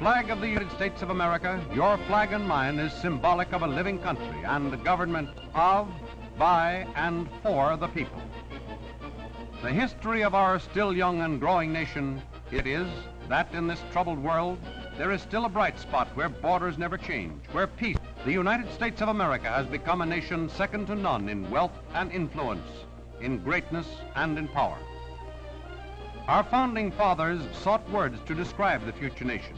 flag of the United States of America, your flag and mine, is symbolic of a living country and a government of, by, and for the people. The history of our still young and growing nation, it is that in this troubled world, there is still a bright spot where borders never change, where peace. The United States of America has become a nation second to none in wealth and influence, in greatness and in power. Our founding fathers sought words to describe the future nation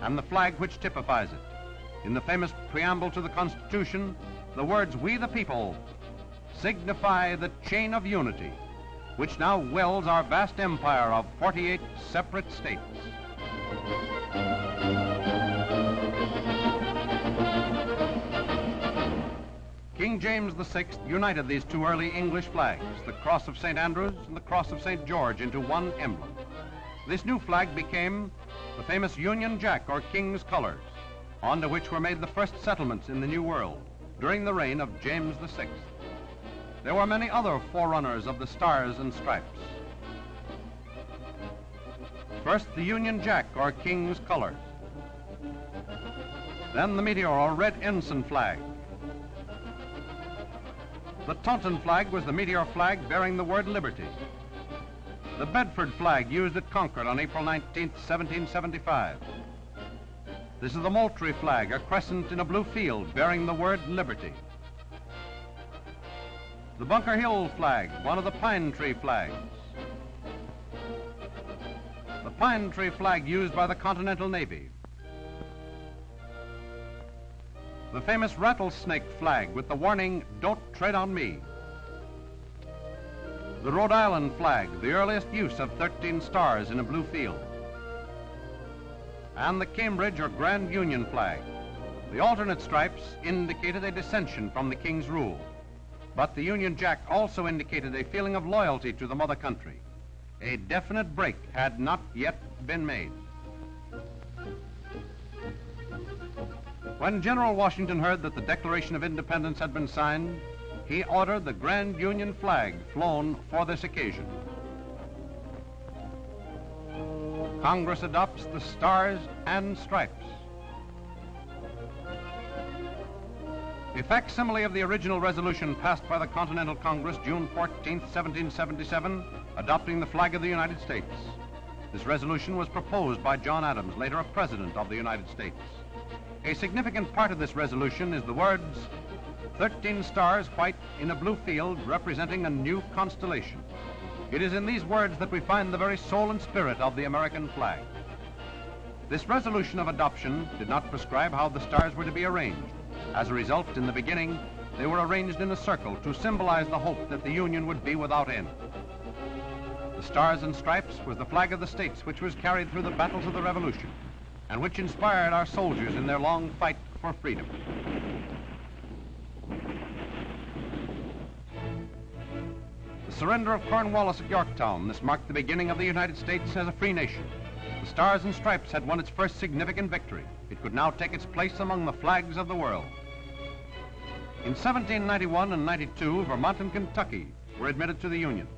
and the flag which typifies it. In the famous preamble to the Constitution, the words "We the people" signify the chain of unity which now welds our vast empire of 48 separate states. King James VI united these two early English flags, the Cross of St. Andrews and the Cross of St. George, into one emblem. This new flag became the famous Union Jack, or King's colors, onto which were made the first settlements in the New World during the reign of James VI. There were many other forerunners of the Stars and Stripes. First, the Union Jack, or King's colors. Then the Meteor, or Red Ensign flag. The Taunton flag was the Meteor flag bearing the word Liberty. The Bedford flag used at Concord on April 19, 1775. This is the Moultrie flag, a crescent in a blue field bearing the word Liberty. The Bunker Hill flag, one of the Pine Tree flags. The Pine Tree flag used by the Continental Navy. The famous Rattlesnake flag with the warning, "Don't tread on me." The Rhode Island flag, the earliest use of 13 stars in a blue field. And the Cambridge or Grand Union flag. The alternate stripes indicated a dissension from the King's rule, but the Union Jack also indicated a feeling of loyalty to the mother country. A definite break had not yet been made. When General Washington heard that the Declaration of Independence had been signed, he ordered the Grand Union flag flown for this occasion. Congress adopts the Stars and Stripes. A facsimile of the original resolution passed by the Continental Congress June 14, 1777, adopting the flag of the United States. This resolution was proposed by John Adams, later a President of the United States. A significant part of this resolution is the words, 13 stars white in a blue field representing a new constellation. It is in these words that we find the very soul and spirit of the American flag. This resolution of adoption did not prescribe how the stars were to be arranged. As a result, in the beginning, they were arranged in a circle to symbolize the hope that the Union would be without end. The Stars and Stripes was the flag of the states which was carried through the battles of the Revolution and which inspired our soldiers in their long fight for freedom. The surrender of Cornwallis at Yorktown, this marked the beginning of the United States as a free nation. The Stars and Stripes had won its first significant victory. It could now take its place among the flags of the world. In 1791 and 92, Vermont and Kentucky were admitted to the Union.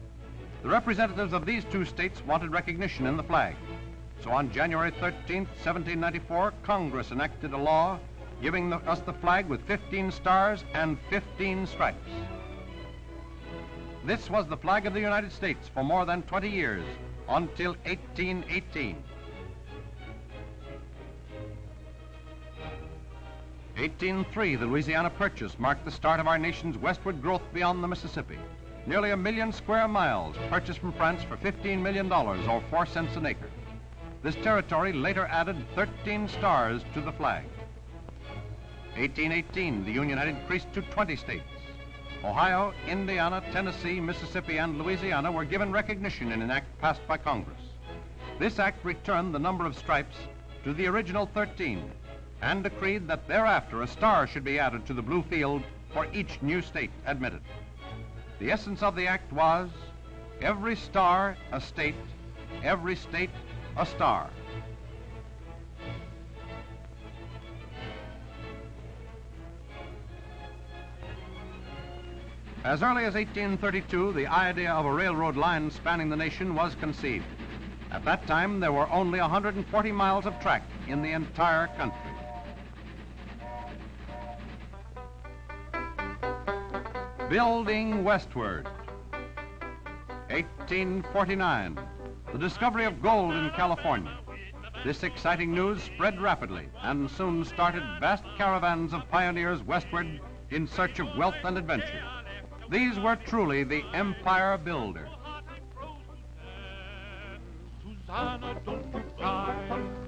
The representatives of these two states wanted recognition in the flag. So on January 13, 1794, Congress enacted a law giving us the flag with 15 stars and 15 stripes. This was the flag of the United States for more than 20 years, until 1818. 1803, the Louisiana Purchase marked the start of our nation's westward growth beyond the Mississippi. Nearly 1 million square miles purchased from France for $15 million, or 4 cents an acre. This territory later added 13 stars to the flag. 1818, the Union had increased to 20 states. Ohio, Indiana, Tennessee, Mississippi, and Louisiana were given recognition in an act passed by Congress. This act returned the number of stripes to the original 13 and decreed that thereafter a star should be added to the blue field for each new state admitted. The essence of the act was, every star a state, every state a star. As early as 1832, the idea of a railroad line spanning the nation was conceived. At that time, there were only 140 miles of track in the entire country. Building westward. 1849, the discovery of gold in California. This exciting news spread rapidly and soon started vast caravans of pioneers westward in search of wealth and adventure. These were truly the empire builders. Susanna, don't you cry.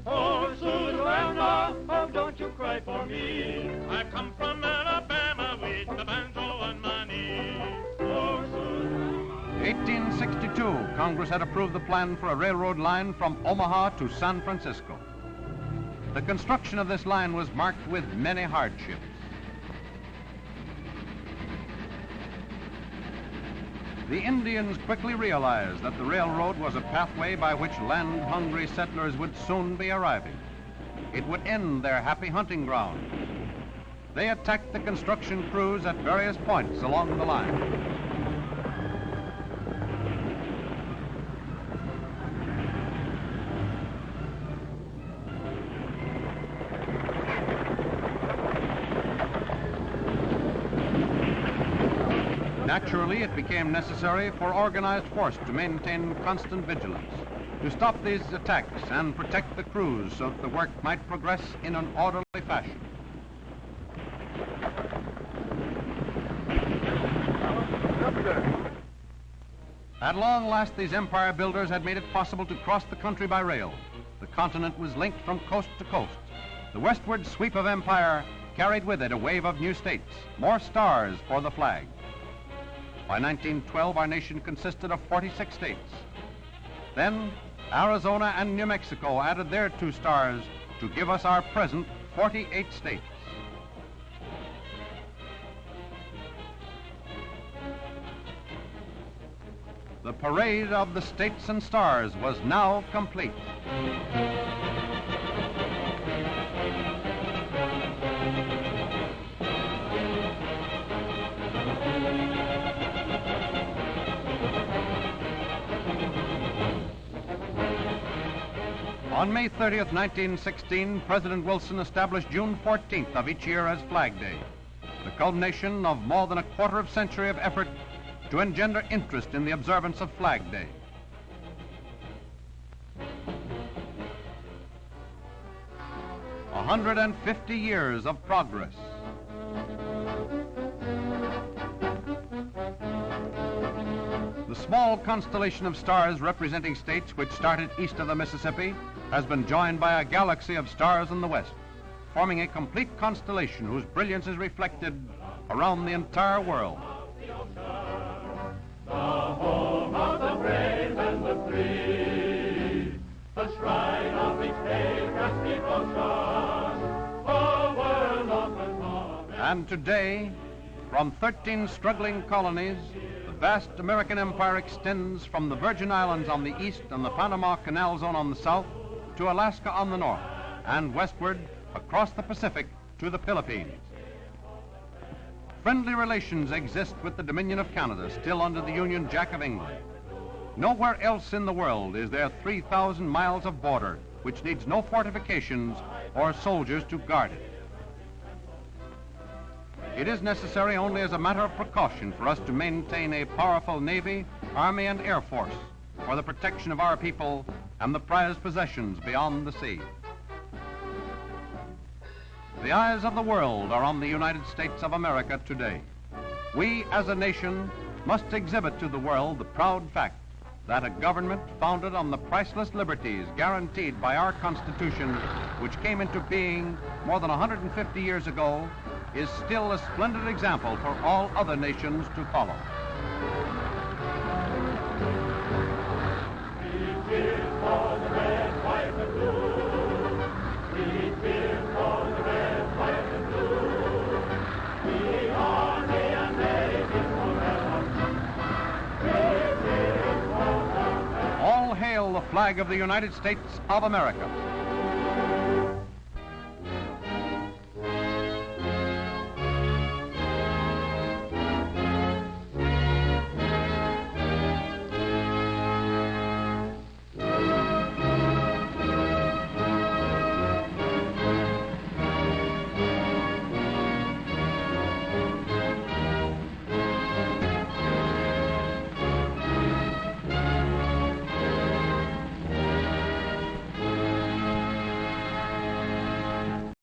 Oh, Susanna, oh, don't you cry for me. I come from Alabama with the banjo on my knee. Oh, Susanna. 1862, Congress had approved the plan for a railroad line from Omaha to San Francisco. The construction of this line was marked with many hardships. The Indians quickly realized that the railroad was a pathway by which land-hungry settlers would soon be arriving. It would end their happy hunting ground. They attacked the construction crews at various points along the line. Naturally, it became necessary for organized force to maintain constant vigilance, to stop these attacks and protect the crews so that the work might progress in an orderly fashion. At long last, these empire builders had made it possible to cross the country by rail. The continent was linked from coast to coast. The westward sweep of empire carried with it a wave of new states, more stars for the flag. By 1912, our nation consisted of 46 states. Then, Arizona and New Mexico added their 2 stars to give us our present 48 states. The parade of the states and stars was now complete. On May 30th, 1916, President Wilson established June 14th of each year as Flag Day, the culmination of more than a quarter of century of effort to engender interest in the observance of Flag Day. A 150 years of progress. The small constellation of stars representing states which started east of the Mississippi has been joined by a galaxy of stars in the west, forming a complete constellation whose brilliance is reflected around the entire world. The home of the brave and the free, the shrine of each patriotic devotion, a world open for men. And today, from 13 struggling colonies, the vast American empire extends from the Virgin Islands on the east and the Panama Canal Zone on the south to Alaska on the north, and westward across the Pacific to the Philippines. Friendly relations exist with the Dominion of Canada, still under the Union Jack of England. Nowhere else in the world is there 3,000 miles of border which needs no fortifications or soldiers to guard it. It is necessary only as a matter of precaution for us to maintain a powerful Navy, Army, and Air Force for the protection of our people and the prized possessions beyond the sea. The eyes of the world are on the United States of America today. We, as a nation, must exhibit to the world the proud fact that a government founded on the priceless liberties guaranteed by our Constitution, which came into being more than 150 years ago, is still a splendid example for all other nations to follow. We cheer for the red, white, and blue. We cheer for the red, white, and blue. We are day and Navy forever. We cheer for the red. All hail the flag of the United States of America.